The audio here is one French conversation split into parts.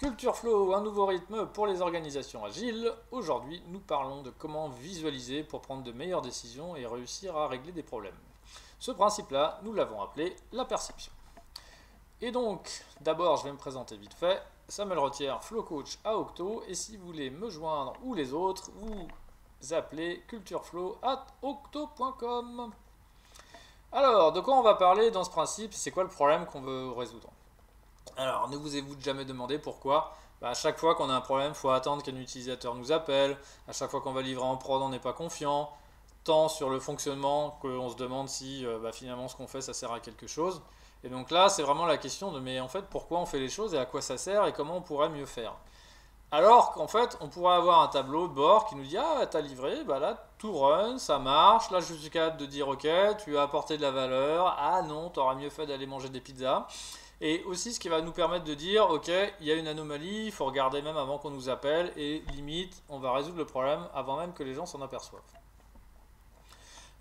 Culture Flow, un nouveau rythme pour les organisations agiles. Aujourd'hui, nous parlons de comment visualiser pour prendre de meilleures décisions et réussir à régler des problèmes. Ce principe-là, nous l'avons appelé la perception. Et donc, d'abord, je vais me présenter vite fait. Samuel Rottière, Flow Coach à Octo. Et si vous voulez me joindre ou les autres, vous appelez cultureflow@octo.com. Alors, de quoi on va parler dans ce principe? C'est quoi le problème qu'on veut résoudre? Alors, ne vous avez-vous jamais demandé pourquoi à chaque fois qu'on a un problème, il faut attendre qu'un utilisateur nous appelle. À chaque fois qu'on va livrer en prod, on n'est pas confiant. Tant sur le fonctionnement qu'on se demande si finalement ce qu'on fait, ça sert à quelque chose. Et donc là, c'est vraiment la question de mais en fait, pourquoi on fait les choses et à quoi ça sert et comment on pourrait mieux faire. Alors qu'en fait, on pourrait avoir un tableau de bord qui nous dit ah, t'as livré, bah là, tout run, ça marche. Là, je suis capable de dire ok, tu as apporté de la valeur. Ah non, t'aurais mieux fait d'aller manger des pizzas. Et aussi ce qui va nous permettre de dire, ok, il y a une anomalie, il faut regarder même avant qu'on nous appelle, et limite, on va résoudre le problème avant même que les gens s'en aperçoivent.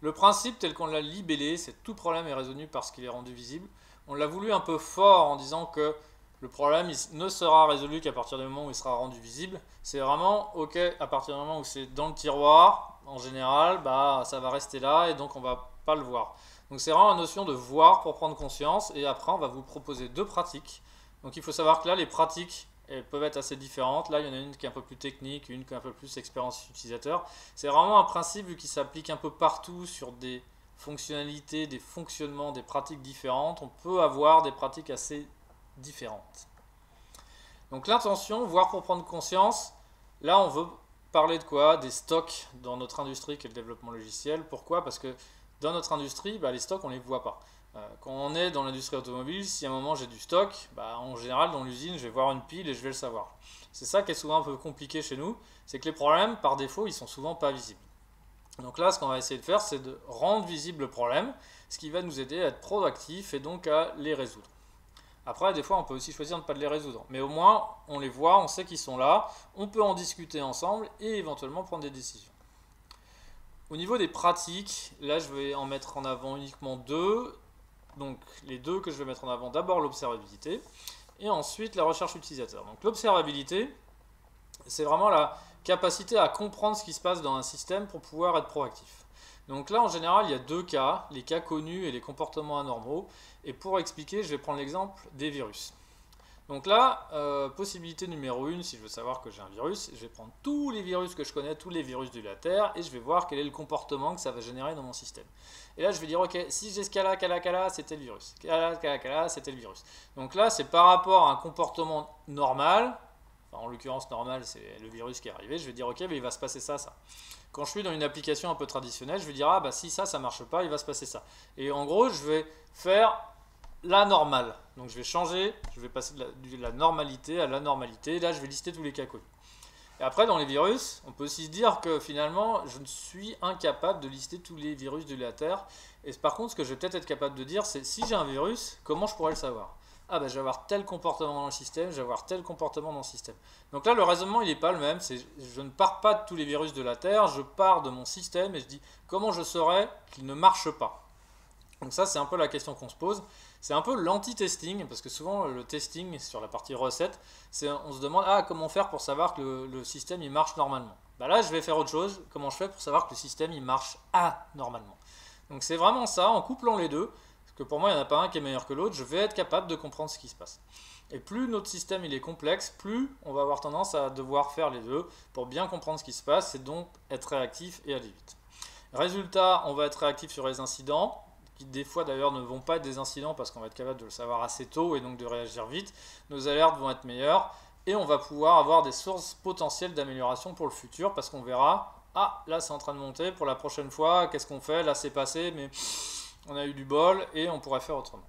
Le principe tel qu'on l'a libellé, c'est que tout problème est résolu parce qu'il est rendu visible. On l'a voulu un peu fort en disant que le problème il ne sera résolu qu'à partir du moment où il sera rendu visible. C'est vraiment, ok, à partir du moment où c'est dans le tiroir, en général, bah, ça va rester là et donc on va pas le voir. Donc c'est vraiment la notion de voir pour prendre conscience et après on va vous proposer deux pratiques. Donc il faut savoir que là les pratiques elles peuvent être assez différentes. Là il y en a une qui est un peu plus technique, une qui est un peu plus expérience utilisateur. C'est vraiment un principe vu qu'il s'applique un peu partout sur des fonctionnalités, des fonctionnements, des pratiques différentes. On peut avoir des pratiques assez différentes. Donc l'intention, voir pour prendre conscience, là on veut parler de quoi? Des stocks dans notre industrie qui est le développement logiciel. Pourquoi? Parce que dans notre industrie, les stocks, on ne les voit pas. Quand on est dans l'industrie automobile, si à un moment j'ai du stock, en général, dans l'usine, je vais voir une pile et je vais le savoir. C'est ça qui est souvent un peu compliqué chez nous, c'est que les problèmes, par défaut, ils sont souvent pas visibles. Donc là, ce qu'on va essayer de faire, c'est de rendre visible le problème, ce qui va nous aider à être proactif et donc à les résoudre. Après, des fois, on peut aussi choisir de ne pas les résoudre. Mais au moins, on les voit, on sait qu'ils sont là, on peut en discuter ensemble et éventuellement prendre des décisions. Au niveau des pratiques, là je vais en mettre en avant uniquement deux. Donc les deux que je vais mettre en avant, d'abord l'observabilité et ensuite la recherche utilisateur. Donc l'observabilité, c'est vraiment la capacité à comprendre ce qui se passe dans un système pour pouvoir être proactif. Donc là en général il y a deux cas, les cas connus et les comportements anormaux. Et pour expliquer, je vais prendre l'exemple des virus. Donc là, possibilité numéro 1, si je veux savoir que j'ai un virus, je vais prendre tous les virus que je connais, tous les virus de la Terre, et je vais voir quel est le comportement que ça va générer dans mon système. Et là, je vais dire, ok, si j'ai ce cas-là, c'était le virus. Cas-là, c'était le virus. Donc là, c'est par rapport à un comportement normal, enfin, en l'occurrence normal, c'est le virus qui est arrivé, je vais dire, ok, mais il va se passer ça, ça. Quand je suis dans une application un peu traditionnelle, je vais dire, ah bah si ça marche pas, il va se passer ça. Et en gros, je vais faire la normale. Donc je vais changer, je vais passer de la normalité à l'anormalité. Là, je vais lister tous les cas connus. Et après, dans les virus, on peut aussi se dire que finalement, je suis incapable de lister tous les virus de la Terre. Et par contre, ce que je vais peut-être être capable de dire, c'est si j'ai un virus, comment je pourrais le savoir? Ah ben, je vais avoir tel comportement dans le système, je vais avoir tel comportement dans le système. Donc là, le raisonnement, il n'est pas le même. Je ne pars pas de tous les virus de la Terre, je pars de mon système et je dis comment je saurais qu'il ne marche pas. Donc ça, c'est un peu la question qu'on se pose. C'est un peu l'anti-testing, parce que souvent, le testing, sur la partie recette, on se demande comment faire pour savoir que le système il marche normalement. Là, je vais faire autre chose. Comment je fais pour savoir que le système il marche anormalement? Donc c'est vraiment ça, en couplant les deux, parce que pour moi, il n'y en a pas un qui est meilleur que l'autre, je vais être capable de comprendre ce qui se passe. Et plus notre système il est complexe, plus on va avoir tendance à devoir faire les deux pour bien comprendre ce qui se passe, et donc être réactif et aller vite. Résultat, on va être réactif sur les incidents, qui des fois d'ailleurs ne vont pas être des incidents parce qu'on va être capable de le savoir assez tôt et donc de réagir vite. Nos alertes vont être meilleures et on va pouvoir avoir des sources potentielles d'amélioration pour le futur parce qu'on verra, ah là c'est en train de monter, pour la prochaine fois, qu'est-ce qu'on fait? Là c'est passé, mais on a eu du bol et on pourrait faire autrement.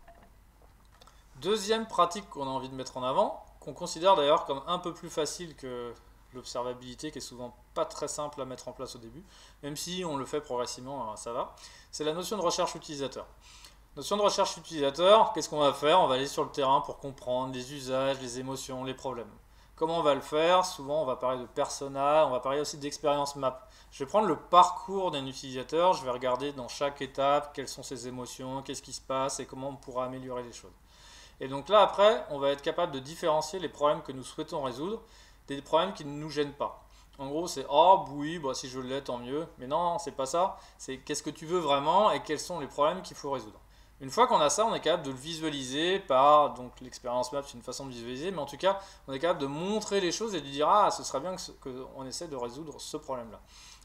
Deuxième pratique qu'on a envie de mettre en avant, qu'on considère d'ailleurs comme un peu plus facile que l'observabilité qui est souvent pas très simple à mettre en place au début, même si on le fait progressivement, ça va, c'est la notion de recherche utilisateur. Notion de recherche utilisateur, qu'est-ce qu'on va faire? On va aller sur le terrain pour comprendre les usages, les émotions, les problèmes. Comment on va le faire? Souvent on va parler de persona, on va parler aussi d'expérience map. Je vais prendre le parcours d'un utilisateur, je vais regarder dans chaque étape quelles sont ses émotions, qu'est-ce qui se passe et comment on pourra améliorer les choses. Et donc là, après, on va être capable de différencier les problèmes que nous souhaitons résoudre des problèmes qui ne nous gênent pas. En gros, c'est oh oui, bah, si je l'ai, tant mieux. Mais non, c'est pas ça. C'est qu'est-ce que tu veux vraiment et quels sont les problèmes qu'il faut résoudre. Une fois qu'on a ça, on est capable de le visualiser par donc l'expérience map, c'est une façon de visualiser, mais en tout cas, on est capable de montrer les choses et de dire ah, ce serait bien qu'on essaie de résoudre ce problème-là.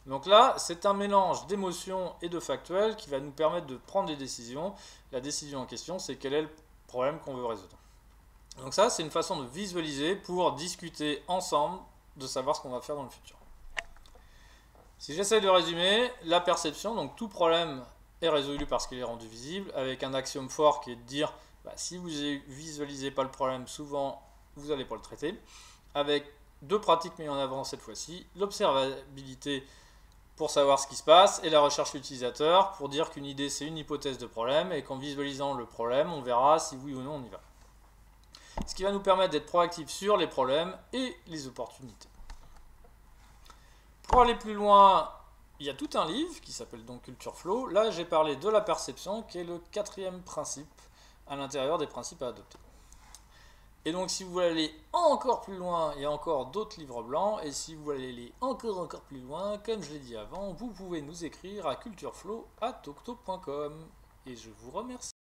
Donc là, c'est un mélange d'émotions et de factuels qui va nous permettre de prendre des décisions. La décision en question, c'est quel est le problème qu'on veut résoudre. Donc ça, c'est une façon de visualiser pour discuter ensemble de savoir ce qu'on va faire dans le futur. Si j'essaie de résumer, la perception, donc tout problème est résolu parce qu'il est rendu visible, avec un axiome fort qui est de dire bah, si vous ne visualisez pas le problème, souvent vous n'allez pas le traiter. Avec deux pratiques mises en avant cette fois-ci, l'observabilité pour savoir ce qui se passe et la recherche utilisateur pour dire qu'une idée c'est une hypothèse de problème et qu'en visualisant le problème, on verra si oui ou non on y va. Ce qui va nous permettre d'être proactifs sur les problèmes et les opportunités. Pour aller plus loin, il y a tout un livre qui s'appelle donc Culture Flow. Là, j'ai parlé de la perception, qui est le 4e principe à l'intérieur des principes à adopter. Et donc, si vous voulez aller encore plus loin, il y a encore d'autres livres blancs. Et si vous voulez aller encore plus loin, comme je l'ai dit avant, vous pouvez nous écrire à cultureflow@octo.com. Et je vous remercie.